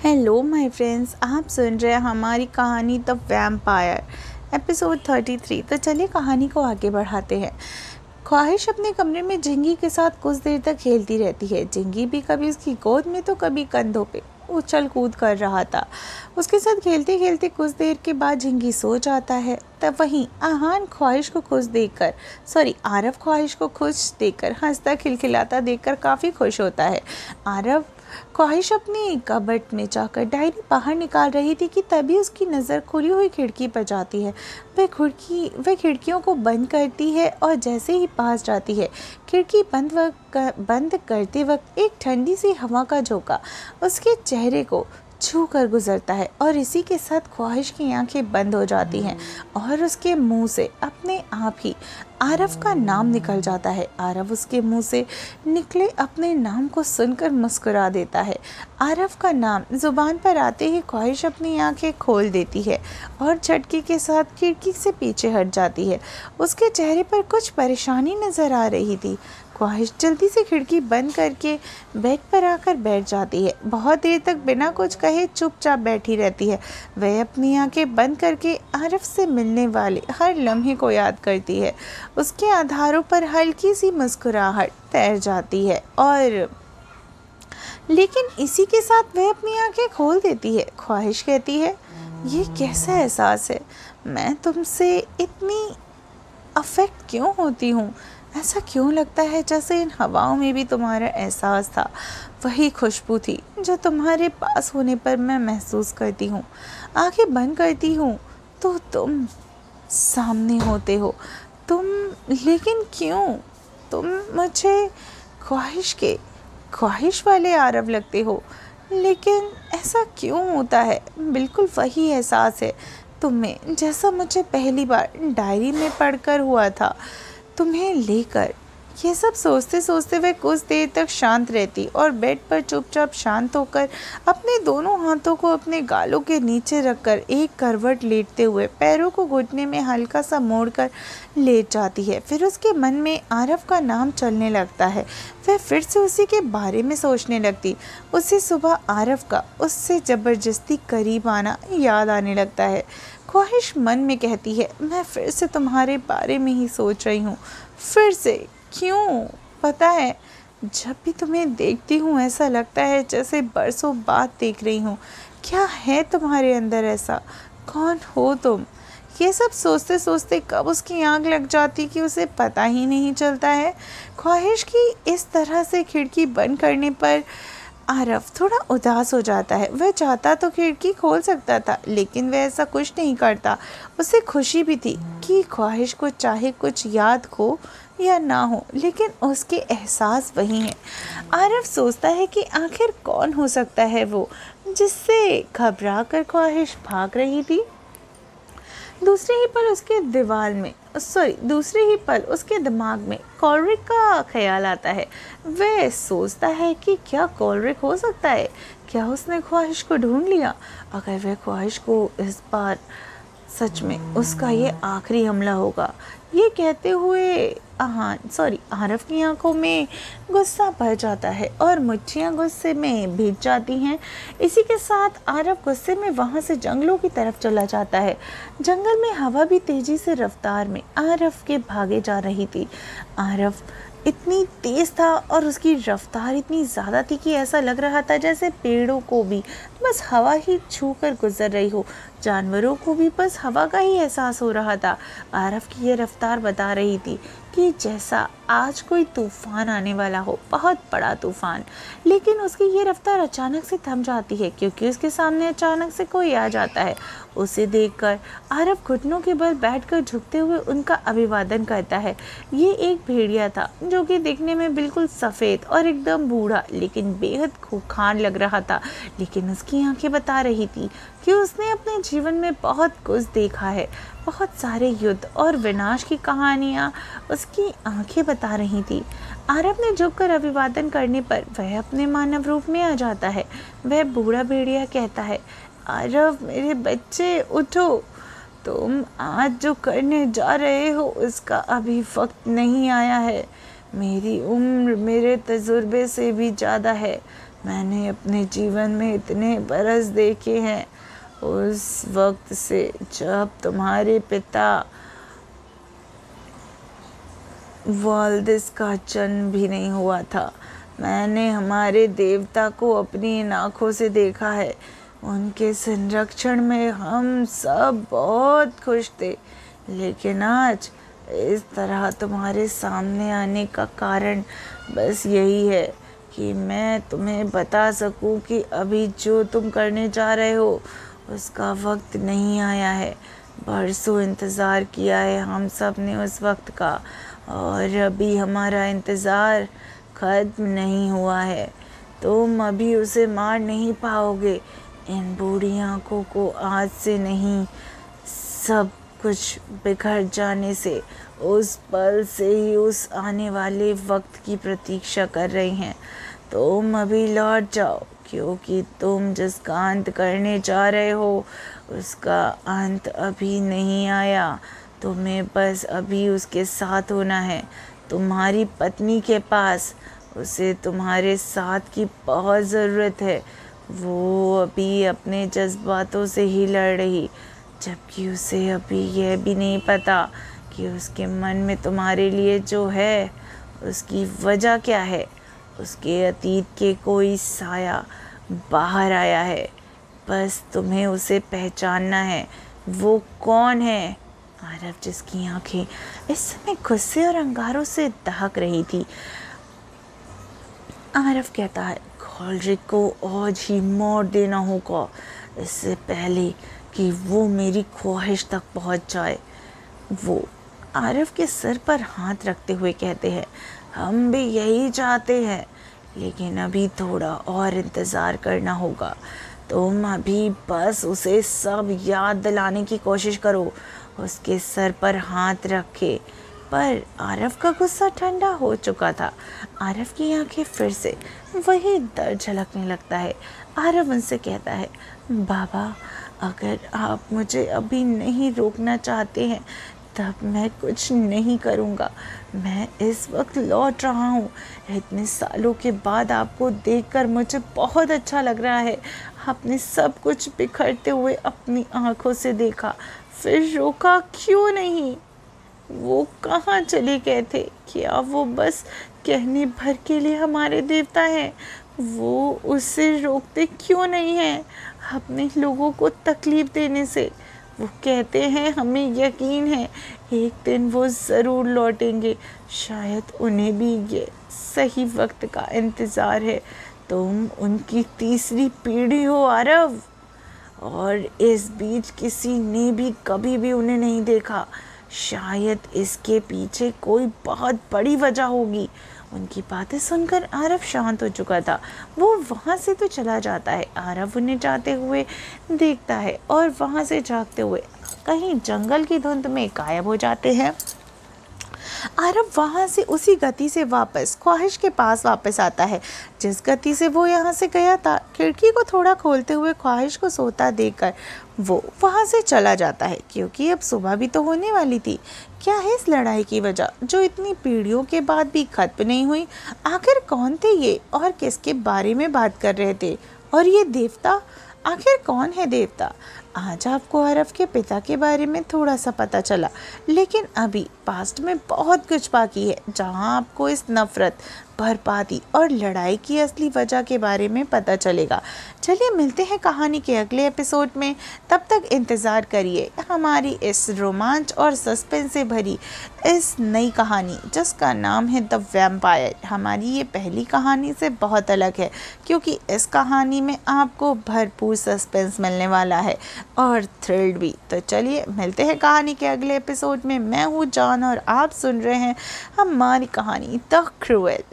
Hello my friends, आप सुन रहे हैं हमारी कहानी द वैम्पायर एपिसोड 33। तो चलिए कहानी को आगे बढ़ाते हैं। ख्वाहिश अपने कमरे में झिंगी के साथ कुछ देर तक खेलती रहती है। झिंगी भी कभी उसकी गोद में तो कभी कंधों पे उछल कूद कर रहा था। उसके साथ खेलते खेलते कुछ देर के बाद झिंगी सो जाता है। तब वहीं आरव ख्वाहिश को खुश देखकर हंसता खिलखिलाता देखकर काफ़ी खुश होता है। आरव ख्वाहिश अपनी कबर्ड में जाकर डायरी बाहर निकाल रही थी कि तभी उसकी नज़र खुली हुई खिड़की पर जाती है। वह खिड़कियों को बंद करती है और जैसे ही पास जाती है खिड़की बंद करते वक्त एक ठंडी सी हवा का झोंका उसके चेहरे को छू कर गुजरता है और इसी के साथ ख्वाहिश की आंखें बंद हो जाती हैं और उसके मुंह से अपने आप ही आरव का नाम निकल जाता है। आरव उसके मुंह से निकले अपने नाम को सुनकर मुस्कुरा देता है। आरव का नाम जुबान पर आते ही ख्वाहिश अपनी आंखें खोल देती है और झटके के साथ खिड़की से पीछे हट जाती है। उसके चेहरे पर कुछ परेशानी नजर आ रही थी। ख्वाहिश जल्दी से खिड़की बंद करके बेड पर आकर बैठ जाती है। बहुत देर तक बिना कुछ कहे चुपचाप बैठी रहती है। वह अपनी आंखें बंद करके आरव से मिलने वाले हर लम्हे को याद करती है। उसके आधारों पर हल्की सी मुस्कुराहट तैर जाती है और लेकिन इसी के साथ वह अपनी आंखें खोल देती है। ख्वाहिश कहती है, ये कैसा एहसास है? मैं तुमसे इतनी अफेक्ट क्यों होती हूँ? ऐसा क्यों लगता है जैसे इन हवाओं में भी तुम्हारा एहसास था। वही खुशबू थी जो तुम्हारे पास होने पर मैं महसूस करती हूँ। आंखें बंद करती हूँ तो तुम सामने होते हो। लेकिन क्यों? तुम मुझे ख्वाहिश वाले आरव लगते हो। लेकिन ऐसा क्यों होता है? बिल्कुल वही एहसास है तुम्हें जैसा मुझे पहली बार डायरी में पढ़कर हुआ था तुम्हें लेकर। ये सब सोचते सोचते वह कुछ देर तक शांत रहती और बेड पर चुपचाप शांत होकर अपने दोनों हाथों को अपने गालों के नीचे रखकर एक करवट लेटते हुए पैरों को घुटने में हल्का सा मोड़कर लेट जाती है। फिर उसके मन में आरव का नाम चलने लगता है। वह फिर से उसी के बारे में सोचने लगती। उसी सुबह आरव का उससे ज़बरदस्ती करीब आना याद आने लगता है। ख्वाहिश मन में कहती है, मैं फिर से तुम्हारे बारे में ही सोच रही हूँ। फिर से क्यों? पता है, जब भी तुम्हें देखती हूँ ऐसा लगता है जैसे बरसों बाद देख रही हूँ। क्या है तुम्हारे अंदर ऐसा? कौन हो तुम? ये सब सोचते सोचते कब उसकी आंख लग जाती कि उसे पता ही नहीं चलता है। ख्वाहिश की इस तरह से खिड़की बंद करने पर आरव थोड़ा उदास हो जाता है। वह चाहता तो खिड़की खोल सकता था, लेकिन वह ऐसा कुछ नहीं करता। उसे खुशी भी थी कि ख्वाहिश को चाहे कुछ याद हो या ना हो, लेकिन उसके एहसास वही हैं। आरव सोचता है कि आखिर कौन हो सकता है वो जिससे घबरा कर ख्वाहिश भाग रही थी। दूसरे ही पल उसके दिमाग में कॉलरिक का ख्याल आता है। वह सोचता है कि क्या कॉलरिक हो सकता है? क्या उसने ख्वाहिश को ढूंढ लिया? अगर वह ख्वाहिश को इस बार सच में उसका ये आखिरी हमला होगा। ये कहते हुए आरव की आंखों में गुस्सा भर जाता है और मुट्ठियां गुस्से में भीग जाती हैं। इसी के साथ आरव गुस्से में वहां से जंगलों की तरफ चला जाता है। जंगल में हवा भी तेजी से रफ्तार में आरव के भागे जा रही थी। आरव इतनी तेज था और उसकी रफ्तार इतनी ज़्यादा थी कि ऐसा लग रहा था जैसे पेड़ों को भी बस हवा ही छू कर गुजर रही हो। जानवरों को भी बस हवा का ही एहसास हो रहा था। आरव की ये रफ्तार बता रही थी कि जैसा आज कोई तूफान आने वाला हो, बहुत बड़ा तूफान। लेकिन उसकी ये रफ्तार अचानक से थम जाती है क्योंकि उसके सामने अचानक से कोई आ जाता है। उसे देखकर आरव घुटनों के बल बैठकर झुकते हुए उनका अभिवादन करता है। ये एक भेड़िया था जो कि दिखने में बिल्कुल सफ़ेद और एकदम बूढ़ा लेकिन बेहद खूंखार लग रहा था। लेकिन उसकी आंखें बता रही थी कि उसने अपने जीवन में बहुत कुछ देखा है। बहुत सारे युद्ध और विनाश की कहानियाँ उसकी आंखें बता रही थी। आरव ने झुककर अभिवादन करने पर वह अपने मानव रूप में आ जाता है। वह बूढ़ा भेड़िया कहता है, आरव मेरे बच्चे उठो। तुम आज जो करने जा रहे हो उसका अभी वक्त नहीं आया है। मेरी उम्र मेरे तजुर्बे से भी ज़्यादा है। मैंने अपने जीवन में इतने बरस देखे हैं, उस वक्त से जब तुम्हारे पिता वाल्दिस का जन्म भी नहीं हुआ था, मैंने हमारे देवता को अपनी इन आँखों से देखा है। उनके संरक्षण में हम सब बहुत खुश थे, लेकिन आज इस तरह तुम्हारे सामने आने का कारण बस यही है कि मैं तुम्हें बता सकूं कि अभी जो तुम करने जा रहे हो उसका वक्त नहीं आया है। बरसों इंतज़ार किया है हम सब ने उस वक्त का, और अभी हमारा इंतज़ार ख़त्म नहीं हुआ है। तुम अभी उसे मार नहीं पाओगे। इन बूढ़ी आँखों को आज से नहीं, सब कुछ बिखर जाने से, उस पल से ही उस आने वाले वक्त की प्रतीक्षा कर रही हैं। तुम अभी लौट जाओ, क्योंकि तुम जिसका अंत करने जा रहे हो उसका अंत अभी नहीं आया। तुम्हें बस अभी उसके साथ होना है, तुम्हारी पत्नी के पास। उसे तुम्हारे साथ की बहुत ज़रूरत है। वो अभी अपने जज्बातों से ही लड़ रही, जबकि उसे अभी यह भी नहीं पता कि उसके मन में तुम्हारे लिए जो है उसकी वजह क्या है। उसके अतीत के कोई साया बाहर आया है, बस तुम्हें उसे पहचानना है। वो कौन है? आरव, जिसकी आंखें इस समय गुस्से और अंगारों से दहक रही थी, आरव कहता है, गॉलरिक को आज ही मार देना होगा, इससे पहले कि वो मेरी ख्वाहिश तक पहुंच जाए। वो आरव के सर पर हाथ रखते हुए कहते हैं, हम भी यही चाहते हैं, लेकिन अभी थोड़ा और इंतज़ार करना होगा। तुम अभी बस उसे सब याद दिलाने की कोशिश करो। उसके सर पर हाथ रखे, पर आरव का गुस्सा ठंडा हो चुका था। आरव की आंखें फिर से वही दर्द झलकने लगता है। आरव उनसे कहता है, बाबा, अगर आप मुझे अभी नहीं रोकना चाहते हैं तब मैं कुछ नहीं करूँगा। मैं इस वक्त लौट रहा हूँ। इतने सालों के बाद आपको देखकर मुझे बहुत अच्छा लग रहा है। आपने सब कुछ बिखरते हुए अपनी आँखों से देखा, फिर रोका क्यों नहीं? वो कहाँ चले गए थे? क्या वो बस कहने भर के लिए हमारे देवता हैं? वो उससे रोकते क्यों नहीं हैं अपने लोगों को तकलीफ़ देने से? वो कहते हैं, हमें यकीन है एक दिन वो ज़रूर लौटेंगे। शायद उन्हें भी ये सही वक्त का इंतज़ार है। तुम उनकी तीसरी पीढ़ी हो आरव, और इस बीच किसी ने भी कभी भी उन्हें नहीं देखा। शायद इसके पीछे कोई बहुत बड़ी वजह होगी। उनकी बातें सुनकर आरव शांत हो चुका था। वो वहाँ से तो चला जाता है। आरव उन्हें जाते हुए देखता है और वहाँ से जागते हुए कहीं जंगल की धुंध में गायब हो जाते हैं। आरव वहाँ से उसी गति से वापस ख्वाहिश के पास वापस आता है जिस गति से वो यहाँ से गया था। खिड़की को थोड़ा खोलते हुए ख्वाहिश को सोता देखकर वो वहाँ से चला जाता है, क्योंकि अब सुबह भी तो होने वाली थी। क्या है इस लड़ाई की वजह जो इतनी पीढ़ियों के बाद भी खत्म नहीं हुई? आखिर कौन थे ये और किसके बारे में बात कर रहे थे? और ये देवता, आखिर कौन है देवता? आज आपको आरव के पिता के बारे में थोड़ा सा पता चला, लेकिन अभी पास्ट में बहुत कुछ बाकी है जहां आपको इस नफरत, बर्बादी और लड़ाई की असली वजह के बारे में पता चलेगा। चलिए मिलते हैं कहानी के अगले एपिसोड में। तब तक इंतज़ार करिए हमारी इस रोमांच और सस्पेंस से भरी इस नई कहानी जिसका नाम है द वैम्पायर। हमारी ये पहली कहानी से बहुत अलग है, क्योंकि इस कहानी में आपको भरपूर सस्पेंस मिलने वाला है और थ्रिल्ड भी। तो चलिए मिलते हैं कहानी के अगले एपिसोड में। मैं हूँ जान और आप सुन रहे हैं हमारी कहानी द क्रूएल।